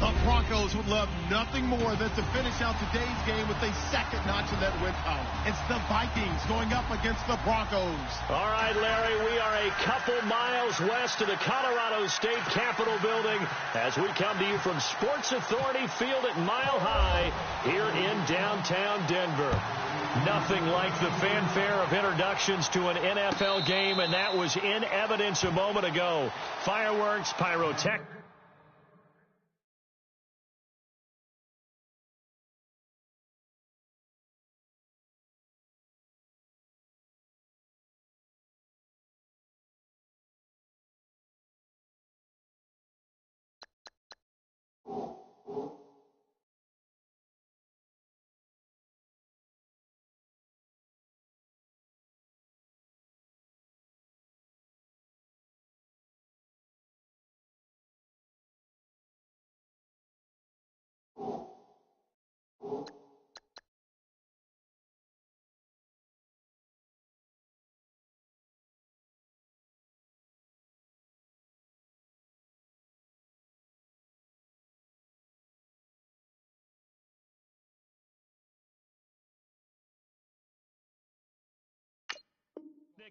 The Broncos would love nothing more than to finish out today's game with a second notch in that win column. It's the Vikings going up against the Broncos. All right, Larry, we are a couple miles west of the Colorado State Capitol building as we come to you from Sports Authority Field at Mile High here in downtown Denver. Nothing like the fanfare of introductions to an NFL game, and that was in evidence a moment ago. Fireworks, pyrotechnics.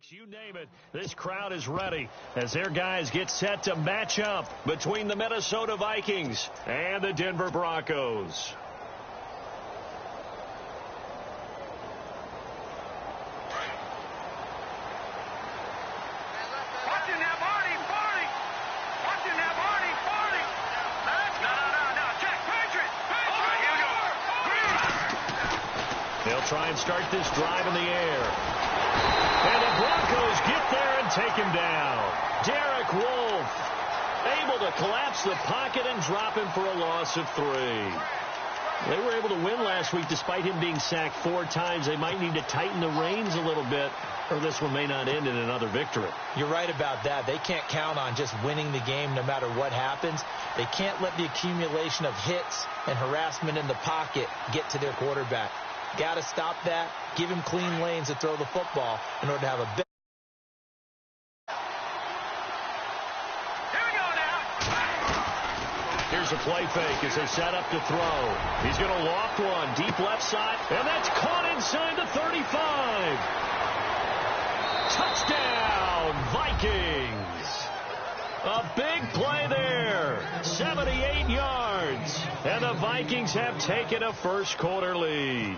You name it, this crowd is ready as their guys get set to match up between the Minnesota Vikings and the Denver Broncos. They'll try and start this drive in the air. And the Broncos get there and take him down. Derek Wolfe able to collapse the pocket and drop him for a loss of 3. They were able to win last week despite him being sacked 4 times. They might need to tighten the reins a little bit, or this one may not end in another victory. You're right about that. They can't count on just winning the game no matter what happens. They can't let the accumulation of hits and harassment in the pocket get to their quarterback. Got to stop that. Give him clean lanes to throw the football in order to have a better. Here we go now. Here's a play fake as they set up to throw. He's going to loft one deep left side, and that's caught inside the 35. Touchdown, Vikings. A big play there. 78 yards. And the Vikings have taken a first quarter lead.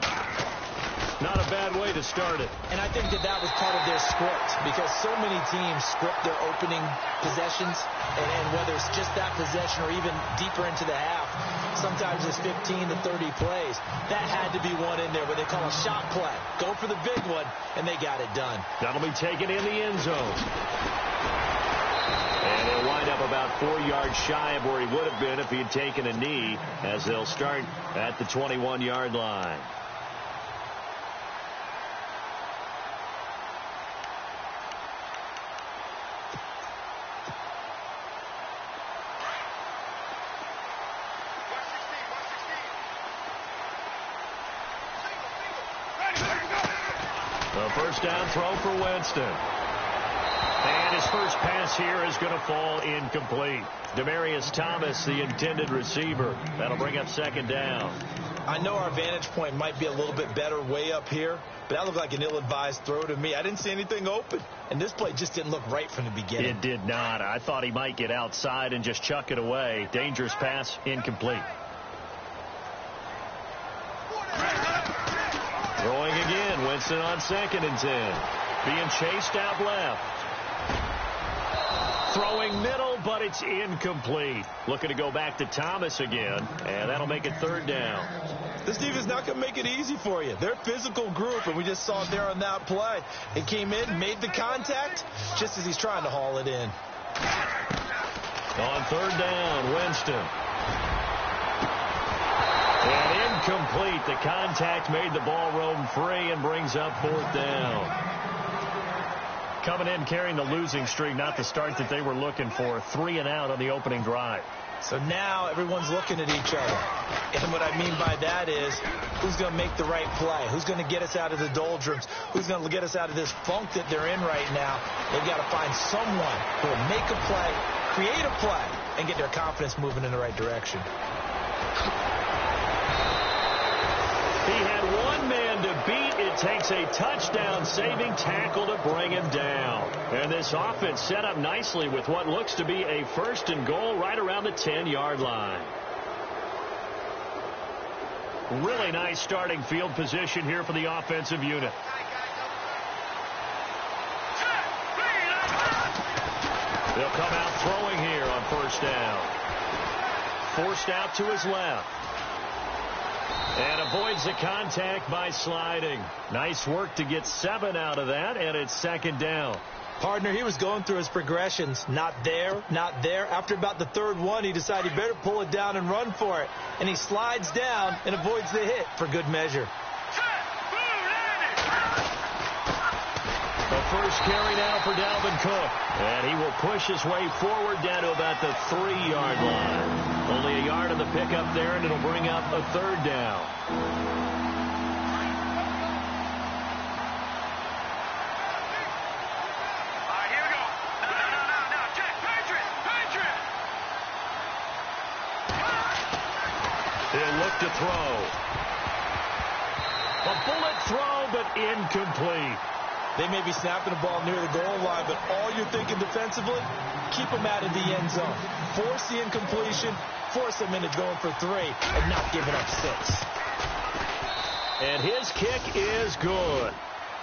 Not a bad way to start it. And I think that was part of their script, because so many teams script their opening possessions, and whether it's just that possession or even deeper into the half, sometimes it's 15 to 30 plays. That had to be one in there where they call a shot play. Go for the big one, and they got it done. That'll be taken in the end zone. And they'll wind up about 4 yards shy of where he would have been if he had taken a knee, as they'll start at the 21-yard line. The first down throw for Winston. And his first pass here is going to fall incomplete. Demaryius Thomas, the intended receiver. That'll bring up second down. I know our vantage point might be a little bit better way up here, but that looked like an ill-advised throw to me. I didn't see anything open, and this play just didn't look right from the beginning. It did not. I thought he might get outside and just chuck it away. Dangerous pass, incomplete. Throwing again, Winston on 2nd and 10. Being chased out left. Throwing middle, but it's incomplete. Looking to go back to Thomas again, and that'll make it 3rd down. This defense is not going to make it easy for you. They're a physical group, and we just saw it there on that play. It came in, made the contact, just as he's trying to haul it in. On 3rd down, Winston. And incomplete. The contact made the ball roam free and brings up 4th down. Coming in carrying the losing streak, not the start that they were looking for. 3 and out on the opening drive. So now everyone's looking at each other. And what I mean by that is, who's going to make the right play? Who's going to get us out of the doldrums? Who's going to get us out of this funk that they're in right now? They've got to find someone who will make a play, create a play, and get their confidence moving in the right direction. He had one man to beat. It takes a touchdown-saving tackle to bring him down. And this offense set up nicely with what looks to be a 1st and goal right around the 10-yard line. Really nice starting field position here for the offensive unit. They'll come out throwing here on 1st down. Forced out to his left. And avoids the contact by sliding. Nice work to get 7 out of that, and it's 2nd down. Partner, he was going through his progressions. Not there, not there. After about the 3rd one, he decided he better pull it down and run for it. And he slides down and avoids the hit for good measure. The first carry now for Dalvin Cook. And he will push his way forward down to about the 3-yard line. Only a yard of the pickup there, and it'll bring up a 3rd down. He'll look to throw. A bullet throw, but incomplete. They may be snapping the ball near the goal line, but all you're thinking defensively, keep them out of the end zone. Force the incompletion, force them into going for 3, and not giving up 6. And his kick is good.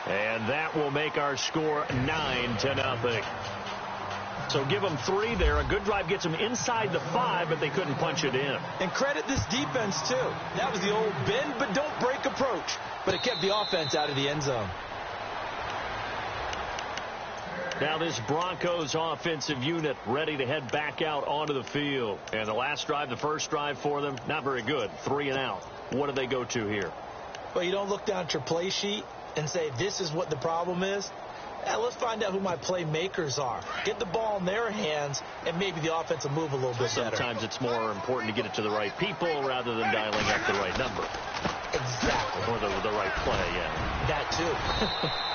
And that will make our score 9-0. So give them 3 there. A good drive gets them inside the 5, but they couldn't punch it in. And credit this defense, too. That was the old bend but don't break approach. But it kept the offense out of the end zone. Now this Broncos offensive unit ready to head back out onto the field. And the last drive, the first drive for them, not very good. 3 and out. What do they go to here? Well, you don't look down at your play sheet and say, this is what the problem is. Let's find out who my playmakers are. Get the ball in their hands, and maybe the offense will move a little bit better. Sometimes it's more important to get it to the right people rather than dialing up the right number. Exactly. Or the right play, yeah. That, too.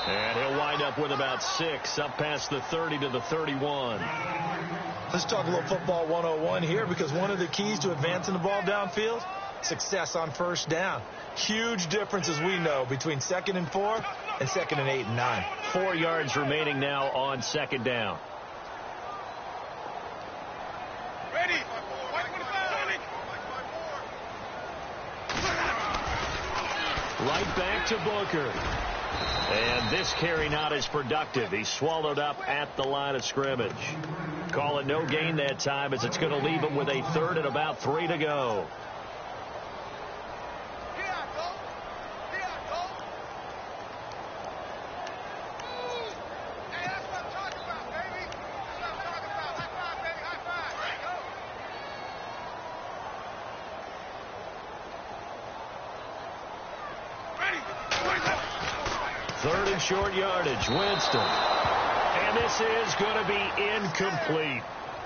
And he'll wind up with about 6, up past the 30 to the 31. Let's talk a little football 101 here, because one of the keys to advancing the ball downfield, success on 1st down. Huge difference, as we know, between 2nd and 4 and 2nd and 8 and 9. 4 yards remaining now on 2nd down. Ready. Right back to Booker. And this carry not as productive. He's swallowed up at the line of scrimmage. Call it no gain that time, as it's going to leave him with a 3rd and about 3 to go. Third and short yardage, Winston. And this is going to be incomplete.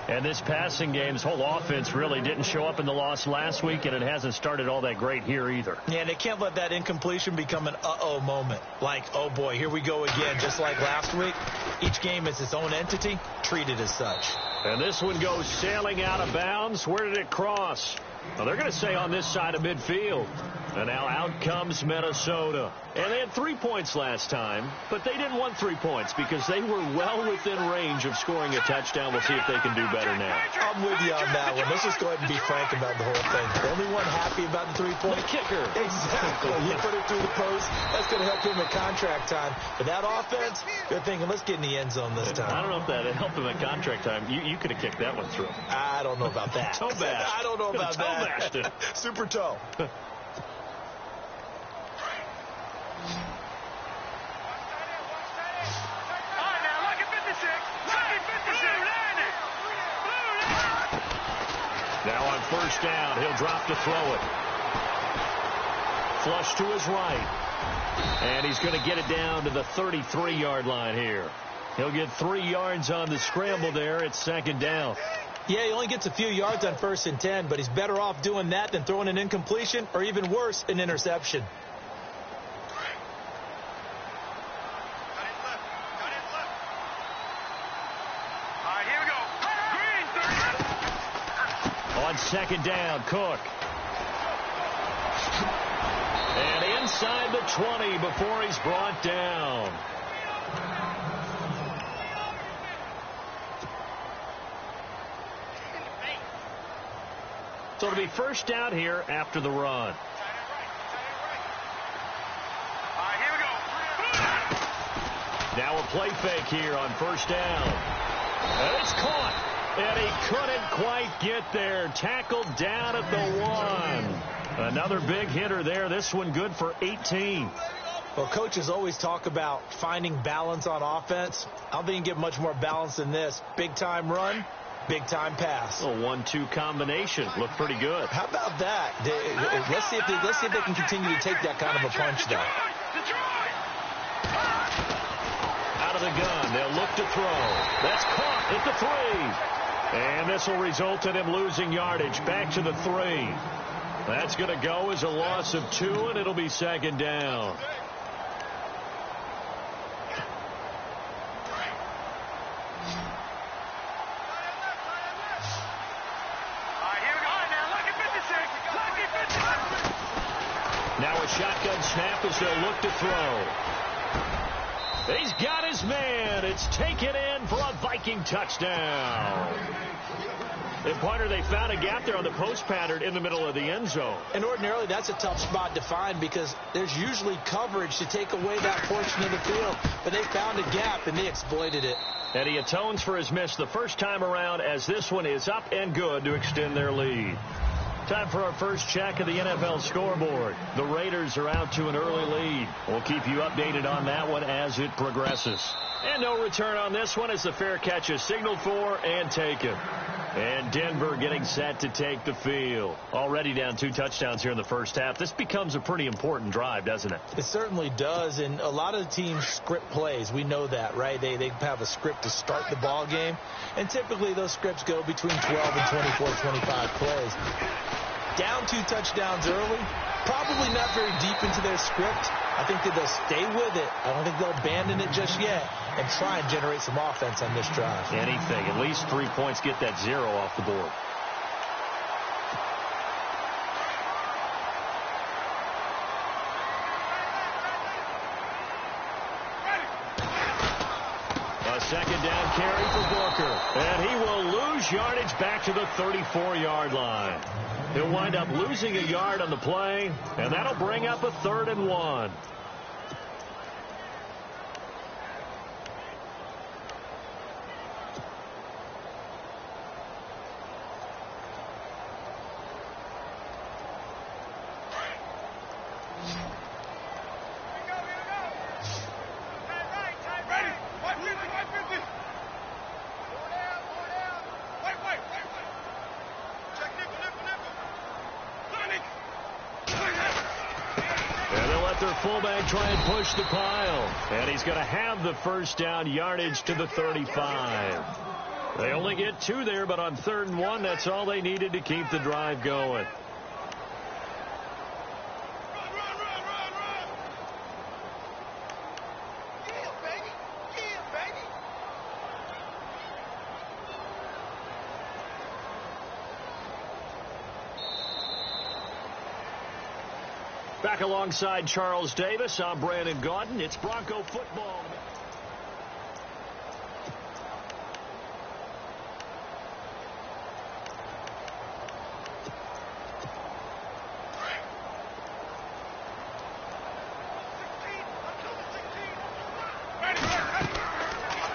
And this passing game, this whole offense really didn't show up in the loss last week, and it hasn't started all that great here either. Yeah, and they can't let that incompletion become an uh-oh moment. Like, oh boy, here we go again, just like last week. Each game is its own entity, treated as such. And this one goes sailing out of bounds. Where did it cross? Well, they're going to say on this side of midfield. And now out comes Minnesota. And they had 3 points last time, but they didn't want 3 points because they were well within range of scoring a touchdown. We'll see if they can do better now. I'm with you on that one. Let's just go ahead and be frank about the whole thing. The only one happy about the 3-point? The kicker. Exactly. He put it through the post. That's going to help him at contract time. But that offense, they're thinking, let's get in the end zone this time. I don't know if that helped him at contract time. You could have kicked that one through. I don't know about that. Toe bash. I don't know about toe that. Bashed it. Super toe. Now on 1st down, he'll drop to throw it. Flush to his right. And he's going to get it down to the 33-yard line here. He'll get 3 yards on the scramble there. It's 2nd down. Yeah, he only gets a few yards on 1st and 10, but he's better off doing that than throwing an incompletion or even worse, an interception. second down. Cook. And inside the 20 before he's brought down. So it'll be first down here after the run. Now a play fake here on first down. And it's caught. And he couldn't quite get there. Tackled down at the 1. Another big hitter there. This one good for 18. Well, coaches always talk about finding balance on offense. I don't think you can get much more balance than this. Big-time run, big-time pass. A 1-2 combination. Looked pretty good. How about that? Let's see if they can continue to take that kind of a punch, though. Out of the gun. They'll look to throw. That's caught at the 3. And this will result in him losing yardage. Back to the 3. That's going to go as a loss of 2, and it'll be second down. Now a shotgun snap as they'll look to throw. He's got his man. It's taken in for a Viking touchdown. And, partner, they found a gap there on the post pattern in the middle of the end zone. And ordinarily that's a tough spot to find because there's usually coverage to take away that portion of the field. But they found a gap, and they exploited it. And he atones for his miss the first time around as this one is up and good to extend their lead. Time for our first check of the NFL scoreboard. The Raiders are out to an early lead. We'll keep you updated on that one as it progresses. And no return on this one as the fair catch is signaled for and taken. And Denver getting set to take the field. Already down 2 touchdowns here in the first half. This becomes a pretty important drive, doesn't it? It certainly does, and a lot of teams script plays. We know that, right? They have a script to start the ball game, and typically those scripts go between 12 and 24, 25 plays. Down 2 touchdowns early, probably not very deep into their script. I think that they'll stay with it. I don't think they'll abandon it just yet and try and generate some offense on this drive. Anything. At least 3 points, get that 0 off the board. A second down carry for Booker. And he will lose yardage back to the 34-yard line. He'll wind up losing a yard on the play, and that'll bring up a 3rd and 1. Their fullback try and push the pile. And he's going to have the first down yardage to the 35. They only get 2 there, but on 3rd and 1, that's all they needed to keep the drive going. Back alongside Charles Davis, I'm Brandon Gaudin. It's Bronco football.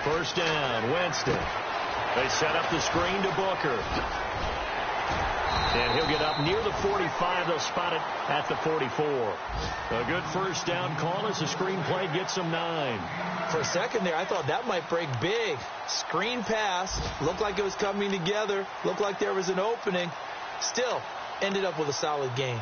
First down, Winston. They set up the screen to Booker. And he'll get up near the 45. They'll spot it at the 44. A good first down call as the screen play gets them 9. For a second there, I thought that might break big. Screen pass. Looked like it was coming together. Looked like there was an opening. Still, ended up with a solid gain.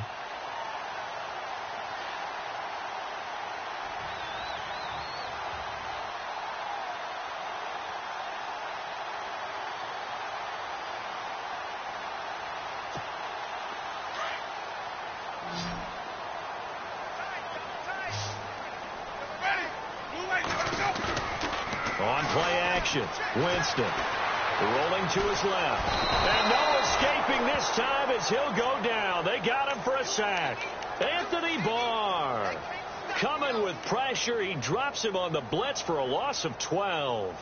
On play action, Winston rolling to his left. And no escaping this time as he'll go down. They got him for a sack. Anthony Barr coming with pressure. He drops him on the blitz for a loss of 12.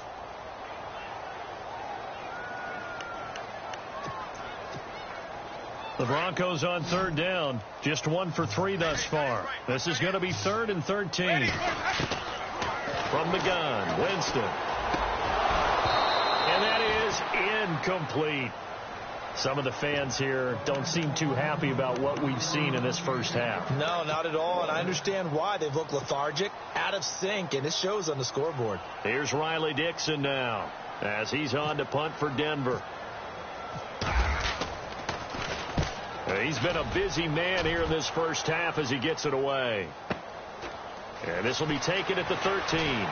The Broncos on third down. Just 1 for 3 thus far. This is going to be 3rd and 13. From the gun, Winston. And that is incomplete. Some of the fans here don't seem too happy about what we've seen in this first half. No, not at all, and I understand why. They've looked lethargic, out of sync, and it shows on the scoreboard. Here's Riley Dixon now as he's on to punt for Denver. He's been a busy man here in this first half as he gets it away. And this will be taken at the 13.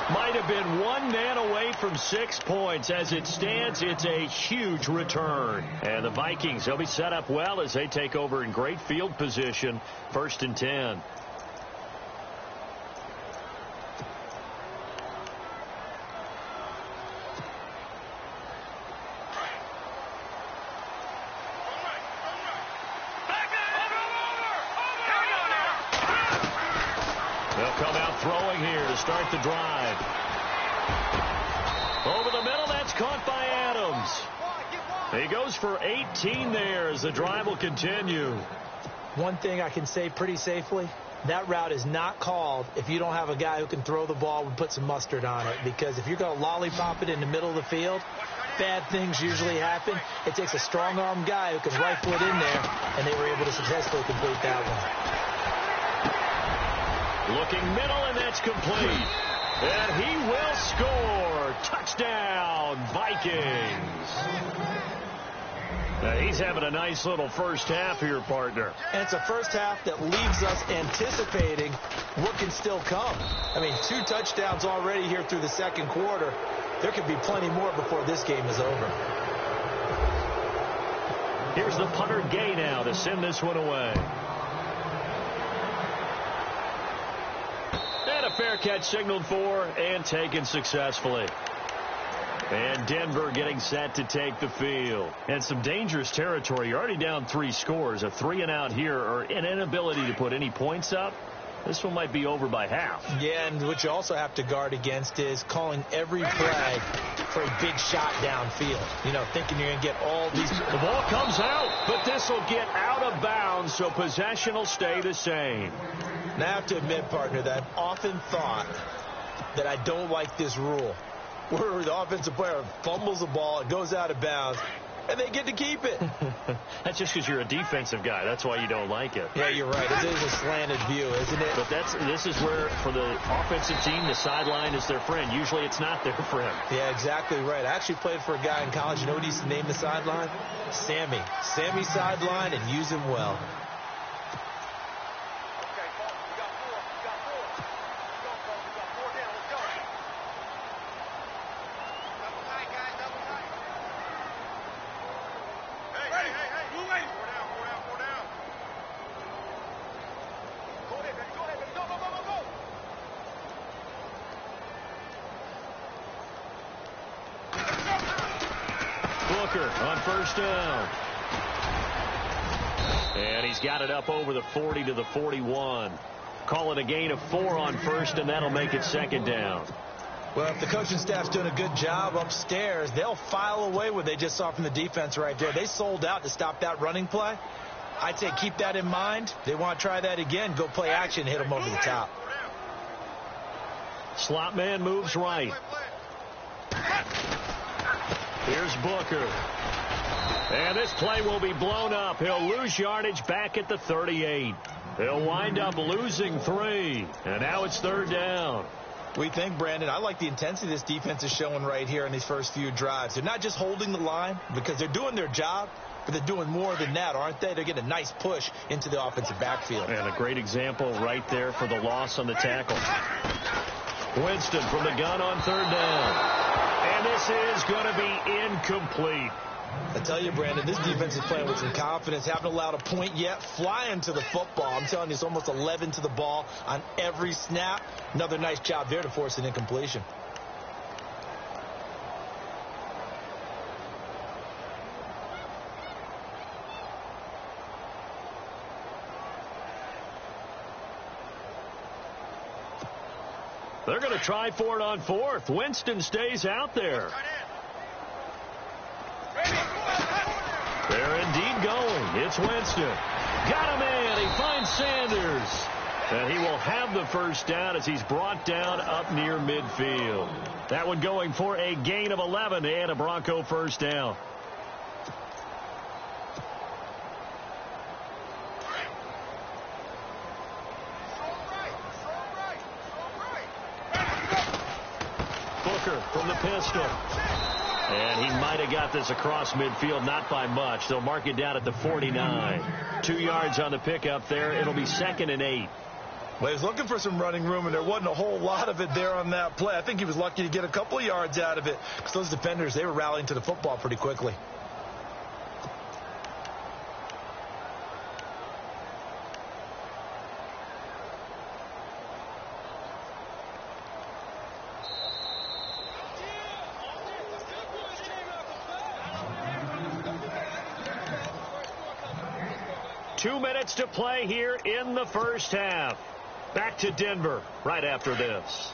Might have been one man away from 6 points. As it stands, it's a huge return. And the Vikings, they'll be set up well as they take over in great field position. 1st and 10. Throwing here to start the drive. Over the middle, that's caught by Adams. He goes for 18 there as the drive will continue. One thing I can say pretty safely, that route is not called if you don't have a guy who can throw the ball and put some mustard on it. Because if you're going to lollipop it in the middle of the field, bad things usually happen. It takes a strong-arm guy who can rifle it in there, and they were able to successfully complete that one. Looking middle, and that's complete. And he will score. Touchdown, Vikings. Now, he's having a nice little first half here, partner. And it's a first half that leaves us anticipating what can still come. I mean, 2 touchdowns already here through the second quarter. There could be plenty more before this game is over. Here's the punter Gay now to send this one away. A fair catch signaled for and taken successfully. And Denver getting set to take the field. And some dangerous territory. You're already down 3 scores. A 3-and-out here or an inability to put any points up. This one might be over by half. Yeah, and what you also have to guard against is calling every play for a big shot downfield. You know, thinking you're going to get all these. The ball comes out, but this will get out of bounds, so possession will stay the same. Now, I have to admit, partner, that I've often thought that I don't like this rule, where the offensive player fumbles the ball, it goes out of bounds, and they get to keep it. That's just because you're a defensive guy. That's why you don't like it. Yeah, you're right. It is a slanted view, isn't it? But this is where, for the offensive team, the sideline is their friend. Usually it's not their friend. Yeah, exactly right. I actually played for a guy in college. You know what he used to name the sideline? Sammy. Sammy sideline, and use him well. On first down. And he's got it up over the 40 to the 41. Call it a gain of 4 on first, and that'll make it 2nd down. Well, if the coaching staff's doing a good job upstairs, they'll file away what they just saw from the defense right there. They sold out to stop that running play. I'd say keep that in mind. They want to try that again. Go play action and hit them over the top. Slot man moves right. Here's Booker. And this play will be blown up. He'll lose yardage back at the 38. He'll wind up losing 3. And now it's 3rd down. What do you think, Brandon? I like the intensity this defense is showing right here in these first few drives. They're not just holding the line because they're doing their job, but they're doing more than that, aren't they? They're getting a nice push into the offensive backfield. And a great example right there for the loss on the tackle. Winston from the gun on 3rd down. And this is going to be incomplete. I tell you, Brandon, this defense is playing with some confidence. Haven't allowed a point yet. Flying to the football. I'm telling you, it's almost 11 to the ball on every snap. Another nice job there to force an incompletion. They're going to try for it on fourth. Winston stays out there. They're indeed going. It's Winston. Got him in. He finds Sanders. And he will have the first down as he's brought down up near midfield. That one going for a gain of 11 and a Bronco first down. From the pistol. And he might have got this across midfield, not by much. They'll mark it down at the 49. 2 yards on the pickup there. It'll be 2nd and 8. Well, he was looking for some running room, and there wasn't a whole lot of it there on that play. I think he was lucky to get a couple of yards out of it because those defenders, they were rallying to the football pretty quickly. Two minutes to play here in the first half. Back to Denver right after this.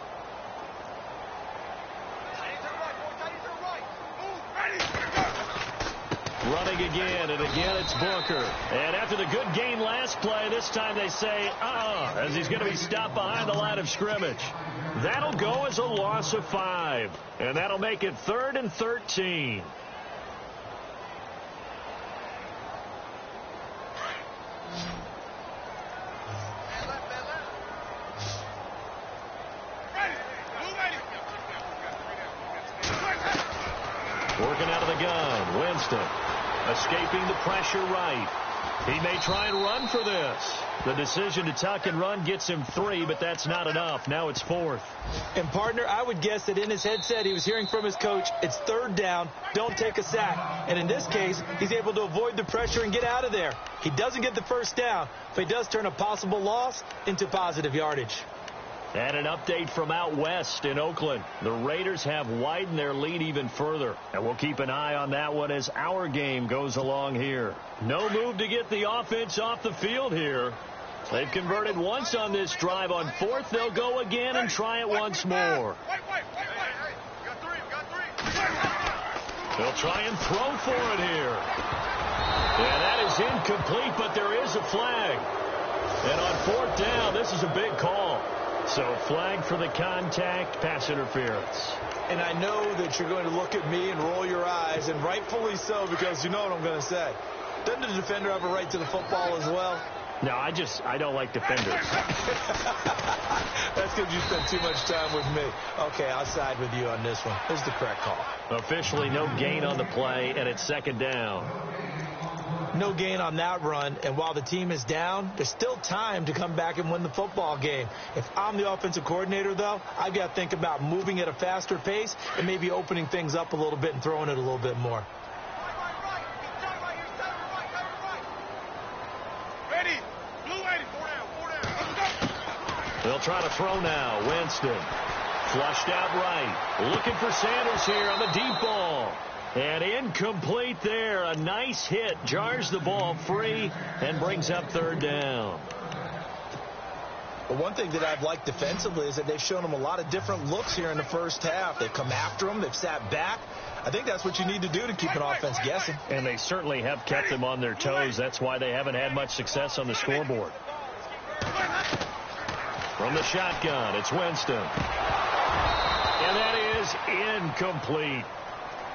Running again, and again it's Booker. And after the good gain last play, this time they say, as he's going to be stopped behind the line of scrimmage. That'll go as a loss of 5. And that'll make it 3rd and 13. Working out of the gun, Winston escaping the pressure right. He may try and run for this. The decision to tuck and run gets him 3, but that's not enough. Now it's 4th. And, partner, I would guess that in his headset he was hearing from his coach, it's 3rd down, don't take a sack. And in this case, he's able to avoid the pressure and get out of there. He doesn't get the first down, but he does turn a possible loss into positive yardage. And an update from out west in Oakland. The Raiders have widened their lead even further. And we'll keep an eye on that one as our game goes along here. No move to get the offense off the field here. They've converted once on this drive. On 4th, they'll go again and try it once more. They'll try and throw for it here. And that is incomplete, but there is a flag. And on 4th down, this is a big call. So flag for the contact, pass interference. And I know that you're going to look at me and roll your eyes, and rightfully so, because you know what I'm going to say. Doesn't the defender have a right to the football as well? No, I don't like defenders. That's because you spend too much time with me. Okay, I'll side with you on this one. This is the correct call. Officially no gain on the play, and it's 2nd down. No gain on that run, and while the team is down, there's still time to come back and win the football game. If I'm the offensive coordinator, though, I've got to think about moving at a faster pace and maybe opening things up a little bit and throwing it a little bit more. They'll try to throw now. Winston flushed out right. Looking for Sanders here on the deep ball. And incomplete there. A nice hit. Jars the ball free and brings up 3rd down. But one thing that I've liked defensively is that they've shown them a lot of different looks here in the first half. They've come after them. They've sat back. I think that's what you need to do to keep an offense guessing. And they certainly have kept them on their toes. That's why they haven't had much success on the scoreboard. From the shotgun, it's Winston. And that is incomplete.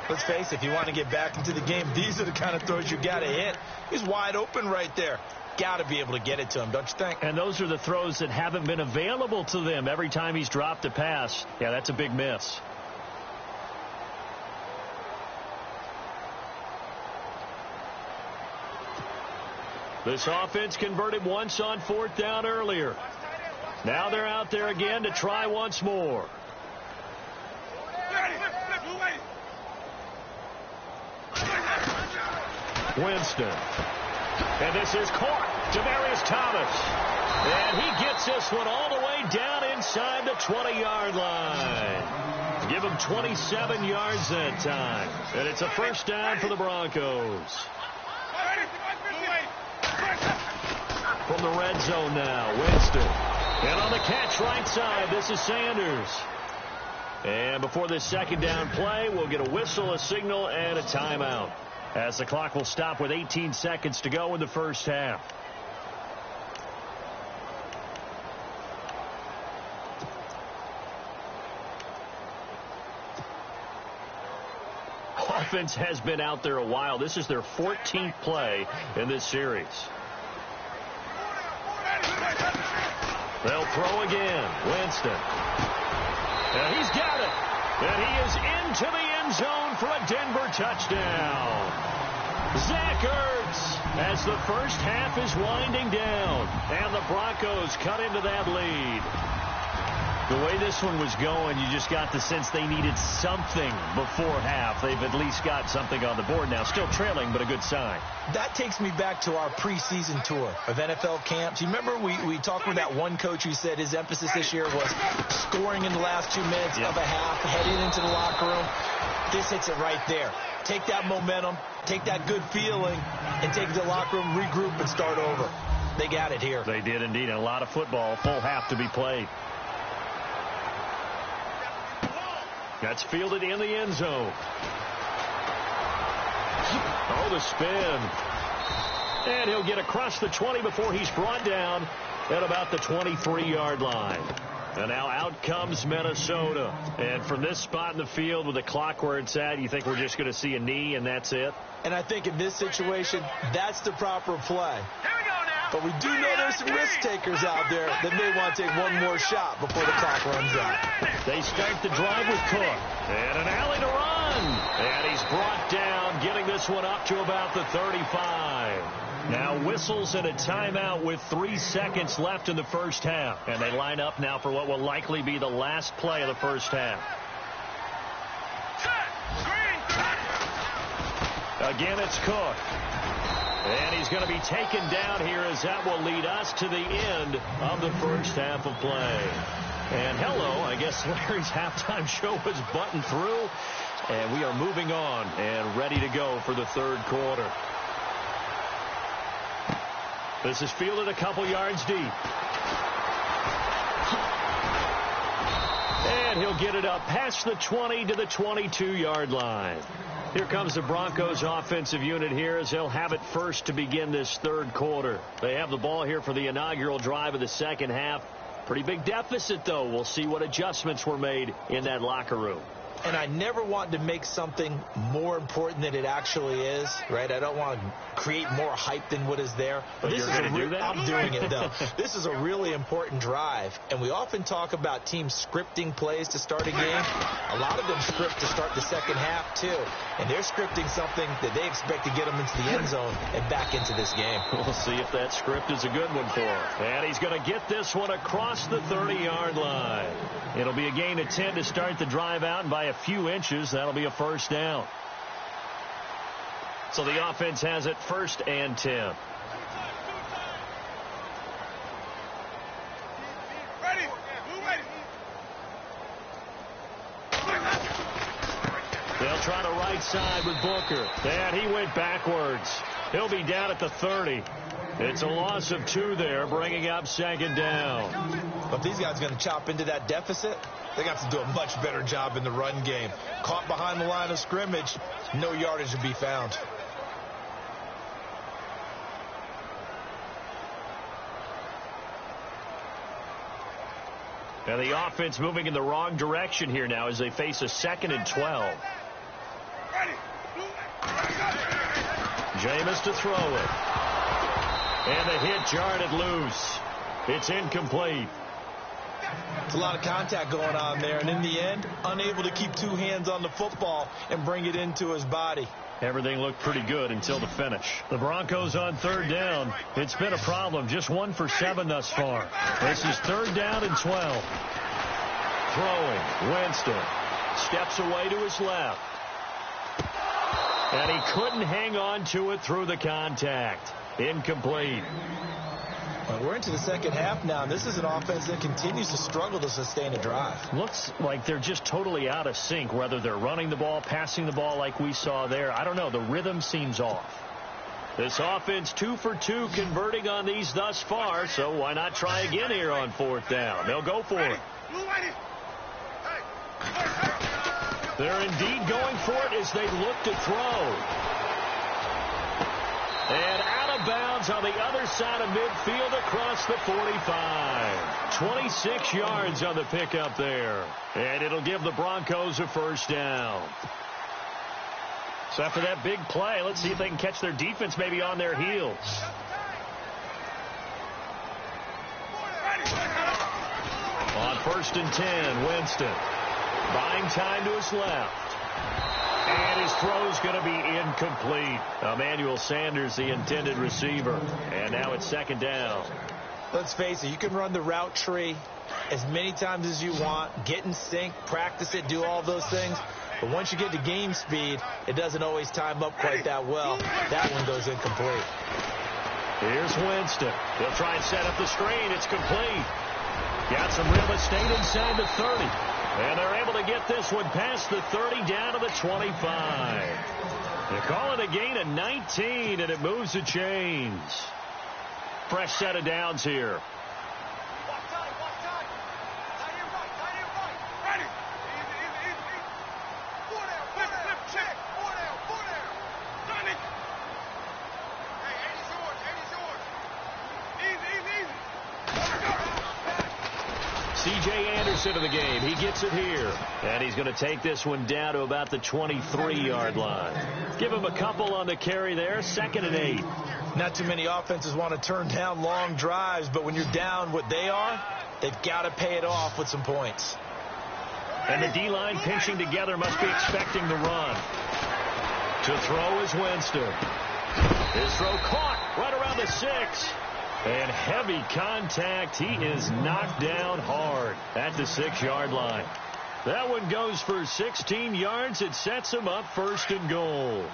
Let's face it, if you want to get back into the game, these are the kind of throws you got to hit. He's wide open right there. Got to be able to get it to him, don't you think? And those are the throws that haven't been available to them every time he's dropped a pass. Yeah, that's a big miss. This offense converted once on 4th down earlier. Now they're out there again to try once more. Winston. And this is caught. Demaryius Thomas. And he gets this one all the way down inside the 20-yard line. Give him 27 yards that time. And it's a first down for the Broncos. From the red zone now, Winston. And on the catch right side, this is Sanders. And before this second down play, we'll get a whistle, a signal, and a timeout, as the clock will stop with 18 seconds to go in the first half. Offense has been out there a while. This is their 14th play in this series. They'll throw again. Winston. And he's got it. And he is into the end zone for a Denver touchdown. Zach Ertz, as the first half is winding down. And the Broncos cut into that lead. The way this one was going, you just got the sense they needed something before half. They've at least got something on the board now. Still trailing, but a good sign. That takes me back to our preseason tour of NFL camps. You remember we talked with that one coach who said his emphasis this year was scoring in the last 2 minutes of a half, heading into the locker room. This hits it right there. Take that momentum, take that good feeling, and take it to the locker room, regroup, and start over. They got it here. They did indeed, and a lot of football, full half to be played. That's fielded in the end zone. Oh, the spin. And he'll get across the 20 before he's brought down at about the 23-yard line. And now out comes Minnesota. And from this spot in the field with the clock where it's at, you think we're just going to see a knee and that's it? And I think in this situation, that's the proper play. But we do know there's some risk takers out there that may want to take one more shot before the clock runs out. They start the drive with Cook. And an alley to run. And he's brought down, getting this one up to about the 35. Now whistles and a timeout with 3 seconds left in the first half. And they line up now for what will likely be the last play of the first half. Again, it's Cook. And he's going to be taken down here, as that will lead us to the end of the first half of play. And hello, I guess Larry's halftime show was buttoned through. And we are moving on and ready to go for the third quarter. This is fielded a couple yards deep. And he'll get it up past the 20 to the 22-yard line. Here comes the Broncos offensive unit here, as they'll have it first to begin this third quarter. They have the ball here for the inaugural drive of the second half. Pretty big deficit, though. We'll see what adjustments were made in that locker room. And I never want to make something more important than it actually is, right? I don't want to create more hype than what is there. But this is going to do that? I'm doing it, though. This is a really important drive. And we often talk about teams scripting plays to start a game. A lot of them script to start the second half, too. And they're scripting something that they expect to get them into the end zone and back into this game. We'll see if that script is a good one for him. And he's going to get this one across the 30-yard line. It'll be a gain of 10 to start the drive out, and by a few inches, that'll be a first down. So the offense has it first and 10. They'll try the right side with Booker. And he went backwards. He'll be down at the 30. It's a loss of 2 there, bringing up second down. But these guys are going to chop into that deficit. They got to do a much better job in the run game. Caught behind the line of scrimmage, no yardage to be found. And the offense moving in the wrong direction here now as they face a 2nd and 12. Jameis to throw it. And the hit jarred it loose. It's incomplete. It's a lot of contact going on there, and in the end, unable to keep 2 hands on the football and bring it into his body. Everything looked pretty good until the finish. The Broncos on 3rd down. It's been a problem. Just 1 for 7 thus far. This is 3rd down and 12. Throwing. Winston steps away to his left. And he couldn't hang on to it through the contact. Incomplete. Well, we're into the second half now, and this is an offense that continues to struggle to sustain a drive. Looks like they're just totally out of sync, whether they're running the ball, passing the ball like we saw there. I don't know. The rhythm seems off. This offense 2 for 2 converting on these thus far, so why not try again here on 4th down? They'll go for it. They're indeed going for it as they look to throw. And out of bounds on the other side of midfield across the 45. 26 yards on the pickup there. And it'll give the Broncos a first down. So after that big play, let's see if they can catch their defense maybe on their heels. On 1st and 10, Winston. Buying time to his left. And his throw's going to be incomplete. Emmanuel Sanders, the intended receiver. And now it's 2nd down. Let's face it, you can run the route tree as many times as you want, get in sync, practice it, do all those things. But once you get to game speed, it doesn't always time up quite that well. That one goes incomplete. Here's Winston. He'll try and set up the screen. It's complete. Got some real estate inside the 30. And they're able to get this one past the 30 down to the 25. They call it a gain of 19, and it moves the chains. Fresh set of downs here. C.J. Anderson of the game. He gets it here. And he's going to take this one down to about the 23-yard line. Give him a couple on the carry there. 2nd and 8. Not too many offenses want to turn down long drives, but when you're down what they are, they've got to pay it off with some points. And the D-line pinching together must be expecting the run. To throw is Winston. His throw caught right around the 6. And heavy contact. He is knocked down hard at the 6-yard line. That one goes for 16 yards. It sets him up 1st and goal.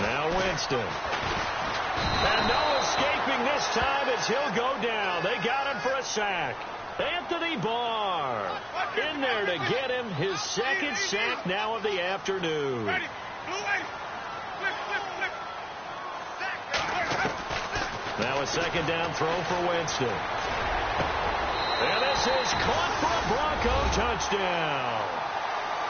Now Winston. And no escaping this time as he'll go down. They got him for a sack. Anthony Barr in there to get him his 2nd sack now of the afternoon. Now a 2nd down throw for Winston. And this is caught for a Bronco touchdown.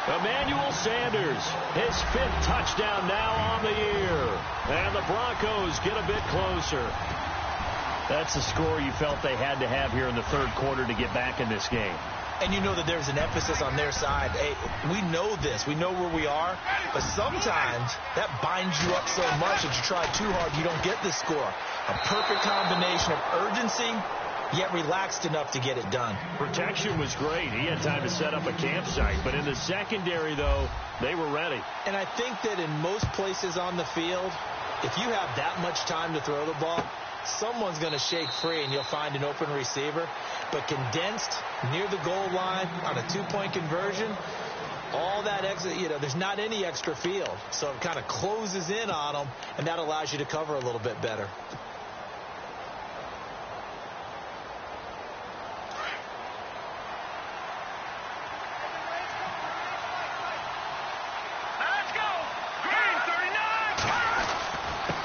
Emmanuel Sanders, his 5th touchdown now on the year. And the Broncos get a bit closer. That's the score you felt they had to have here in the 3rd quarter to get back in this game. And you know that there's an emphasis on their side. Hey, we know this. We know where we are. But sometimes that binds you up so much that you try too hard, you don't get the score. A perfect combination of urgency, yet relaxed enough to get it done. Protection was great. He had time to set up a campsite. But in the secondary, though, they were ready. And I think that in most places on the field, if you have that much time to throw the ball, someone's going to shake free and you'll find an open receiver. But condensed near the goal line on a 2-point conversion, all that extra, there's not any extra field. So it kind of closes in on them, and that allows you to cover a little bit better.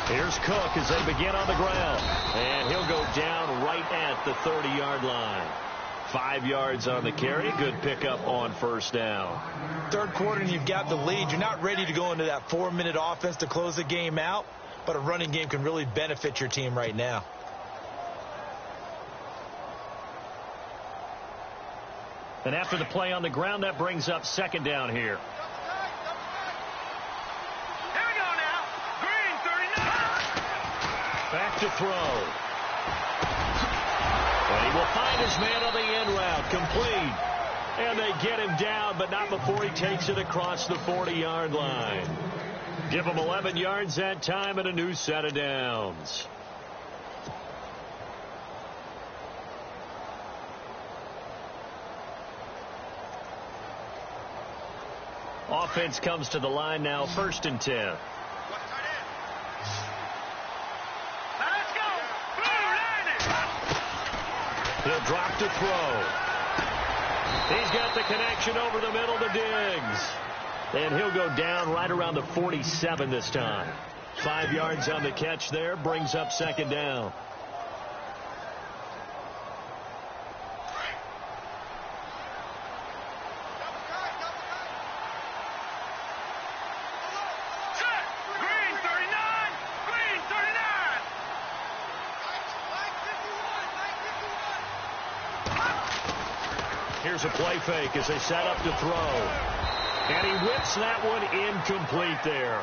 Here's Cook as they begin on the ground. And he'll go down right at the 30-yard line. 5 yards on the carry. Good pickup on 1st down. 3rd quarter and you've got the lead. You're not ready to go into that 4-minute offense to close the game out, but a running game can really benefit your team right now. And after the play on the ground, that brings up 2nd down here. Back to throw. And he will find his man on the end route. Complete. And they get him down, but not before he takes it across the 40-yard line. Give him 11 yards that time and a new set of downs. Offense comes to the line now, 1st and 10. He'll drop to throw. He's got the connection over the middle to Diggs. And he'll go down right around the 47 this time. 5 yards on the catch there, brings up 2nd down. Here's a play fake as they set up to throw. And he whips that one incomplete there.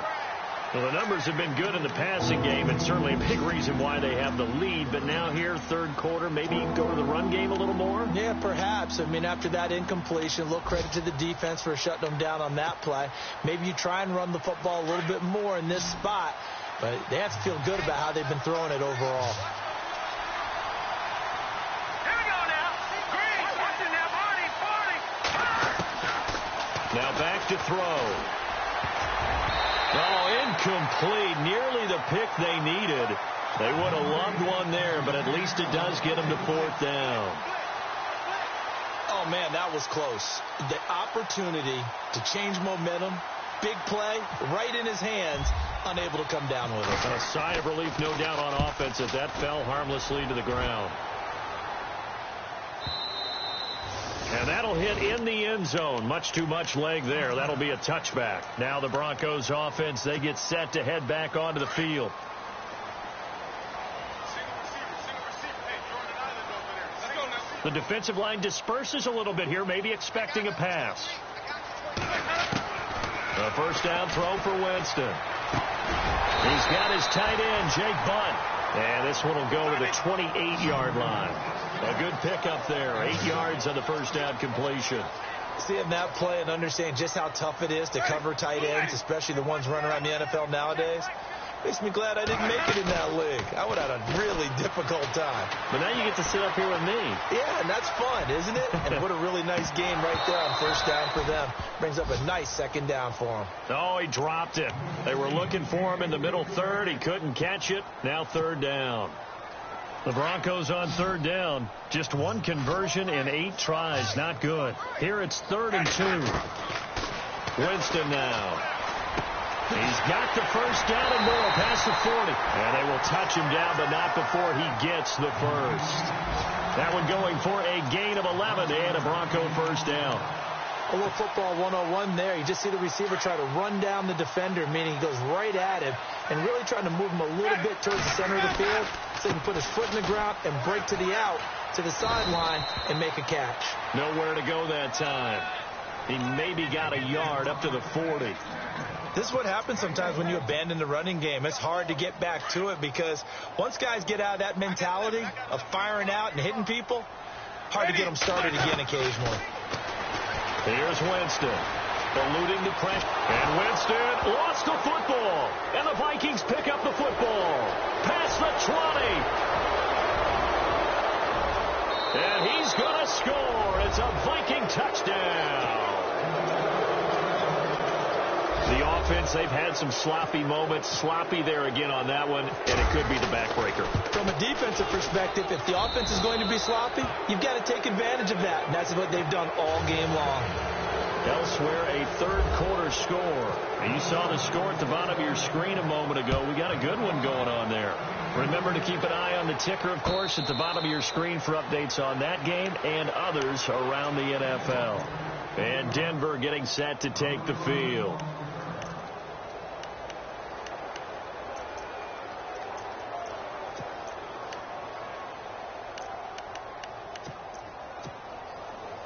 Well, the numbers have been good in the passing game, and certainly a big reason why they have the lead. But now here, 3rd quarter, maybe go to the run game a little more? Yeah, perhaps. I mean, after that incompletion, a little credit to the defense for shutting them down on that play. Maybe you try and run the football a little bit more in this spot. But they have to feel good about how they've been throwing it overall. Now back to throw. Oh, incomplete. Nearly the pick they needed. They would have loved one there, but at least it does get them to 4th down. Oh, man, that was close. The opportunity to change momentum, big play, right in his hands, unable to come down with it. And a sigh of relief, no doubt, on offense as that fell harmlessly to the ground. And that'll hit in the end zone. Much too much leg there. That'll be a touchback. Now the Broncos offense, they get set to head back onto the field. The defensive line disperses a little bit here, maybe expecting a pass. A 1st down throw for Winston. He's got his tight end, Jake Bunt. And this one will go to the 28-yard line. A good pickup there. 8 yards on the 1st down completion. Seeing that play and understanding just how tough it is to cover tight ends, especially the ones running around the NFL nowadays, makes me glad I didn't make it in that league. I would have had a really difficult time. But now you get to sit up here with me. Yeah, and that's fun, isn't it? And what a really nice game right there on 1st down for them. Brings up a nice 2nd down for him. Oh, he dropped it. They were looking for him in the middle 3rd. He couldn't catch it. Now 3rd down. The Broncos on 3rd down. Just 1 conversion in 8 tries. Not good. Here it's 3rd and 2. Winston now. He's got the 1st down and more past the 40. And they will touch him down, but not before he gets the 1st. That one going for a gain of 11 and a Bronco 1st down. A little football 101 there. You just see the receiver try to run down the defender, meaning he goes right at him and really trying to move him a little bit towards the center of the field so he can put his foot in the ground and break to the out, to the sideline, and make a catch. Nowhere to go that time. He maybe got a yard up to the 40. This is what happens sometimes when you abandon the running game. It's hard to get back to it because once guys get out of that mentality of firing out and hitting people, hard to get them started again occasionally. Here's Winston, eluding the pressure. And Winston lost the football. And the Vikings pick up the football. Past the 20. And he's going to score. It's a Viking touchdown. The offense, they've had some sloppy moments. Sloppy there again on that one, and it could be the backbreaker. From a defensive perspective, if the offense is going to be sloppy, you've got to take advantage of that, and that's what they've done all game long. Elsewhere, a 3rd quarter score. And you saw the score at the bottom of your screen a moment ago. We got a good one going on there. Remember to keep an eye on the ticker, of course, at the bottom of your screen for updates on that game and others around the NFL. And Denver getting set to take the field.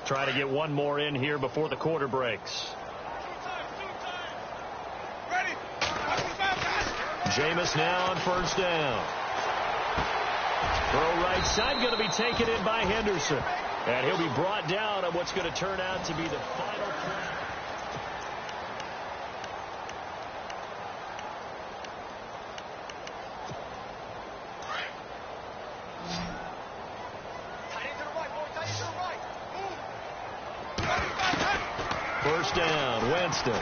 Try to get one more in here before the quarter breaks. Jameis now on 1st down. Throw right side, going to be taken in by Henderson. And he'll be brought down on what's going to turn out to be the final play. first down. Winston.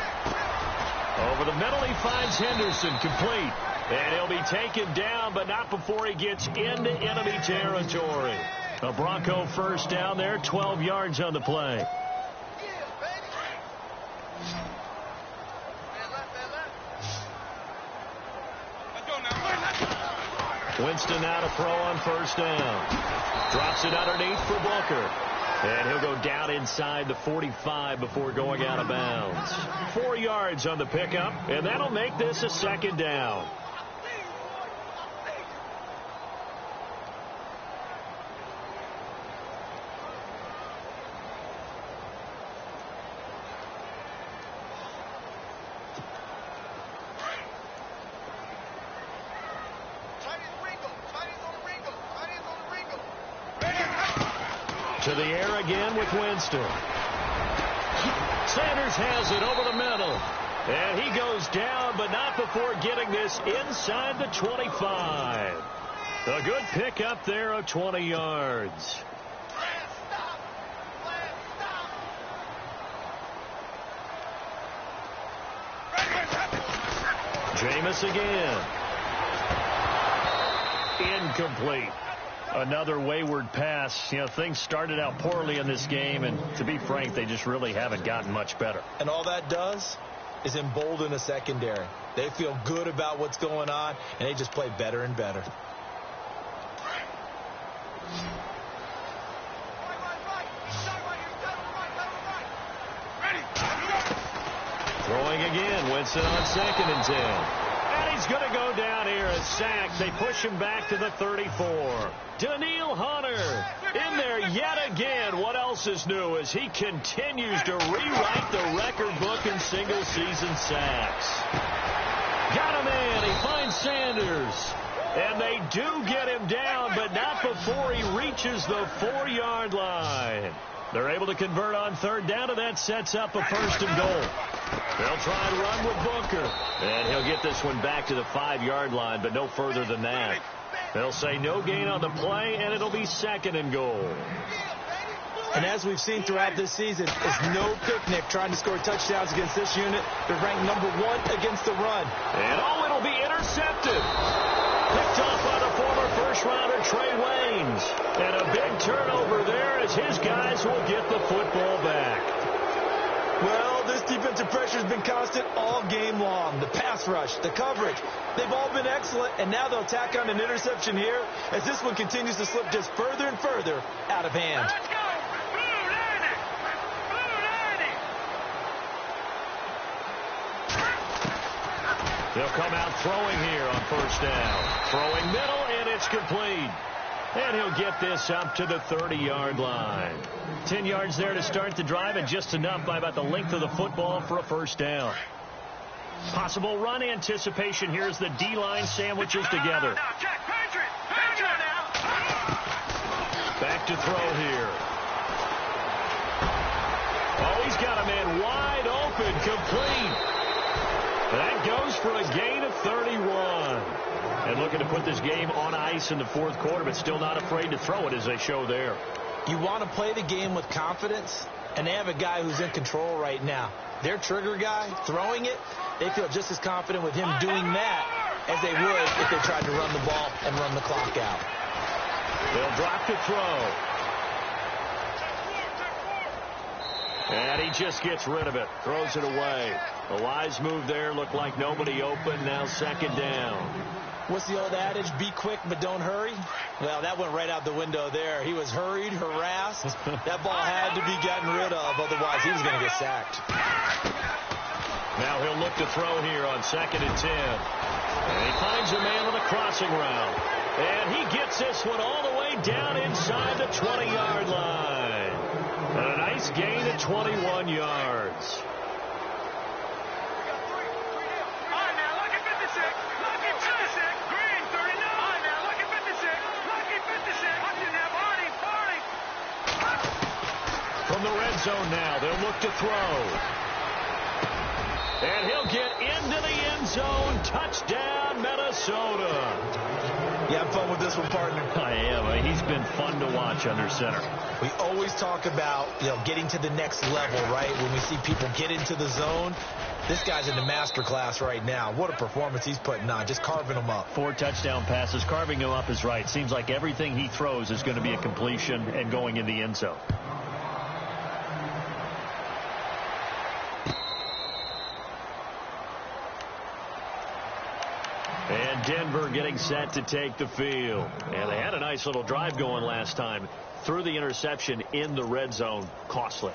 Over the middle, he finds Henderson, complete. And he'll be taken down, but not before he gets into enemy territory. A Bronco first down there, 12 yards on the play. Winston now to throw on first down. Drops it underneath for Booker. And he'll go down inside the 45 before going out of bounds. 4 yards on the pickup, and that'll make this a second down. To the air again with Winston. Sanders has it over the middle. And he goes down, but not before getting this inside the 25. A good pickup there of 20 yards. Jameis again. Incomplete. Another wayward pass. You know, things started out poorly in this game, and to be frank, they just really haven't gotten much better. And all that does is embolden the secondary. They feel good about what's going on, and they just play better and better. Throwing again. Winston on 2nd and 10. And he's going to go down here, a sack. They push him back to the 34. Daniil Hunter in there yet again. What else is new as he continues to rewrite the record book in single-season sacks. Got him in. He finds Sanders. And they do get him down, but not before he reaches the 4-yard line. They're able to convert on 3rd down, and that sets up a 1st and goal. They'll try and run with Booker. And he'll get this one back to the 5-yard line, but no further than that. They'll say no gain on the play, and it'll be 2nd and goal. And as we've seen throughout this season, it's no picnic trying to score touchdowns against this unit. They're ranked number 1 against the run. And it'll be intercepted. Picked off by the former first-rounder Trey Waynes. And a big turnover there as his guys will get the football back. Well, this defensive pressure has been constant all game long. The pass rush, the coverage, they've all been excellent, and now they'll tack on an interception here as this one continues to slip just further and further out of hand. Let's go! Blue 90! They'll come out throwing here on 1st down. Throwing middle, and it's complete. And he'll get this up to the 30-yard line. 10 yards there to start the drive, and just enough by about the length of the football for a 1st down. Possible run anticipation here as the D-line sandwiches together. Back to throw here. Oh, he's got a man wide open, complete. That goes for a gain of 31. And looking to put this game on ice in the 4th quarter, but still not afraid to throw it as they show there. You want to play the game with confidence, and they have a guy who's in control right now. Their trigger guy, throwing it, they feel just as confident with him doing that as they would if they tried to run the ball and run the clock out. They'll drop to throw. And he just gets rid of it. Throws it away. A wise move there. Looked like nobody open. Now 2nd down. What's the old adage? Be quick, but don't hurry. Well, that went right out the window there. He was hurried, harassed. That ball had to be gotten rid of. Otherwise, he was going to get sacked. Now he'll look to throw here on 2nd and 10. And he finds a man on the crossing route. And he gets this one all the way down inside the 20-yard line. And a nice gain of 21 yards. From the red zone now, they'll look to throw. And he'll get into the end zone. Touchdown, Minnesota. You have fun with this one, partner? I am. He's been fun to watch under center. We always talk about, getting to the next level, right? When we see people get into the zone, this guy's in the master class right now. What a performance he's putting on, just carving them up. 4 touchdown passes. Carving him up is right. Seems like everything he throws is going to be a completion and going in the end zone. And Denver getting set to take the field. And they had a nice little drive going last time. Threw the interception in the red zone. Costly.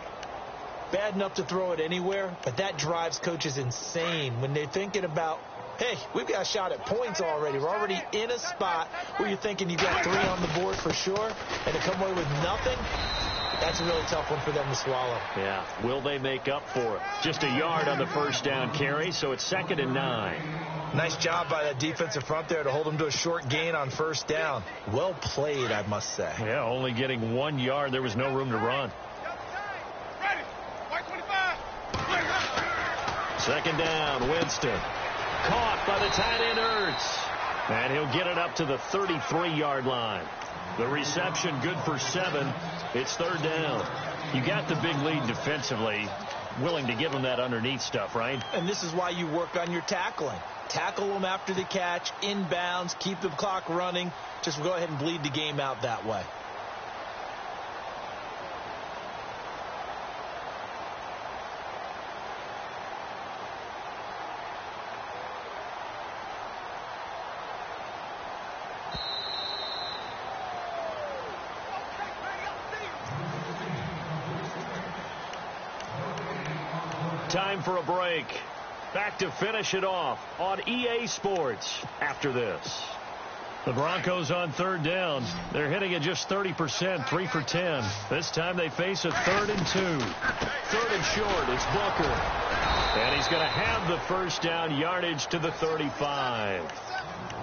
Bad enough to throw it anywhere, but that drives coaches insane when they're thinking about, hey, we've got a shot at points already. We're already in a spot where you're thinking you got 3 on the board for sure, and to come away with nothing, that's a really tough one for them to swallow. Yeah. Will they make up for it? Just a yard on the first down carry, so it's 2nd and 9. Nice job by that defensive front there to hold them to a short gain on first down. Well played, I must say. Yeah, only getting 1 yard. There was no room to run. 2nd down, Winston. Caught by the tight end, Ertz. And he'll get it up to the 33-yard line. The reception good for 7. It's 3rd down. You got the big lead defensively. Willing to give them that underneath stuff, right? And this is why you work on your tackling. Tackle them after the catch, inbounds, keep the clock running. Just go ahead and bleed the game out that way. Time for a break. Back to finish it off on EA Sports after this. The Broncos on 3rd down. They're hitting at just 30%, 3 for 10. This time they face a 3rd and 2. 3rd and short, it's Booker. And he's going to have the first down yardage to the 35.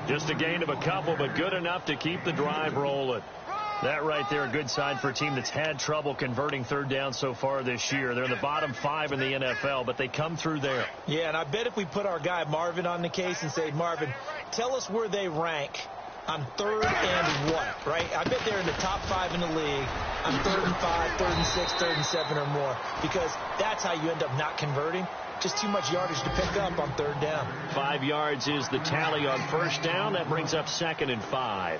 Just a gain of a couple, but good enough to keep the drive rolling. That right there, a good sign for a team that's had trouble converting 3rd down so far this year. They're in the bottom 5 in the NFL, but they come through there. Yeah, and I bet if we put our guy Marvin on the case and say, Marvin, tell us where they rank on 3rd and what, right? I bet they're in the top 5 in the league on 3rd and 5, 3rd and 6, 3rd and 7 or more, because that's how you end up not converting. Just too much yardage to pick up on 3rd down. 5 yards is the tally on first down. That brings up 2nd and 5.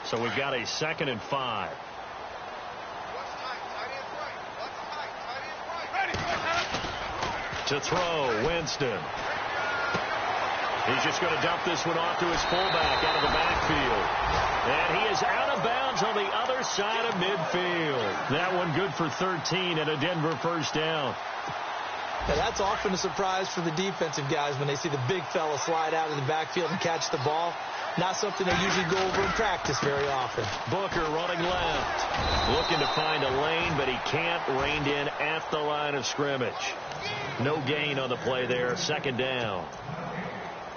So we've got a 2nd and 5. To throw, Winston. He's just going to dump this one off to his fullback out of the backfield. And he is out of bounds on the other side of midfield. That one good for 13 and a Denver first down. Now that's often a surprise for the defensive guys when they see the big fella slide out of the backfield and catch the ball. Not something they usually go over in practice very often. Booker running left. Looking to find a lane, but he can't. Reined in at the line of scrimmage. No gain on the play there. 2nd down.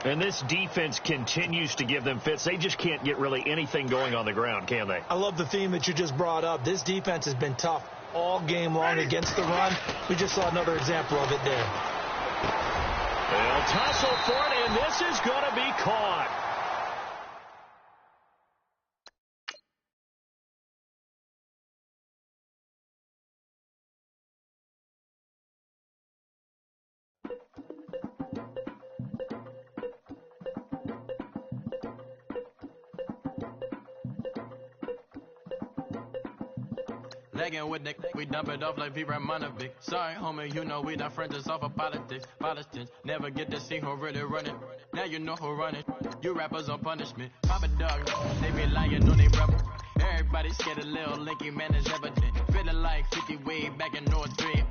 And this defense continues to give them fits. They just can't get really anything going on the ground, can they? I love the theme that you just brought up. This defense has been tough all game long against the run. We just saw another example of it there. They'll tussle for it, and this is going to be caught. Lagging with Nick, we dump it off like V-Ramanovic. Sorry, homie, you know we not friends, it's off of politics. Politics, never get to see who really running. Now you know who running. You rappers on punishment. Papa dog, they be lying on they rebel. Everybody scared a little linky man is evident. Feeling like 50 way back in North 3.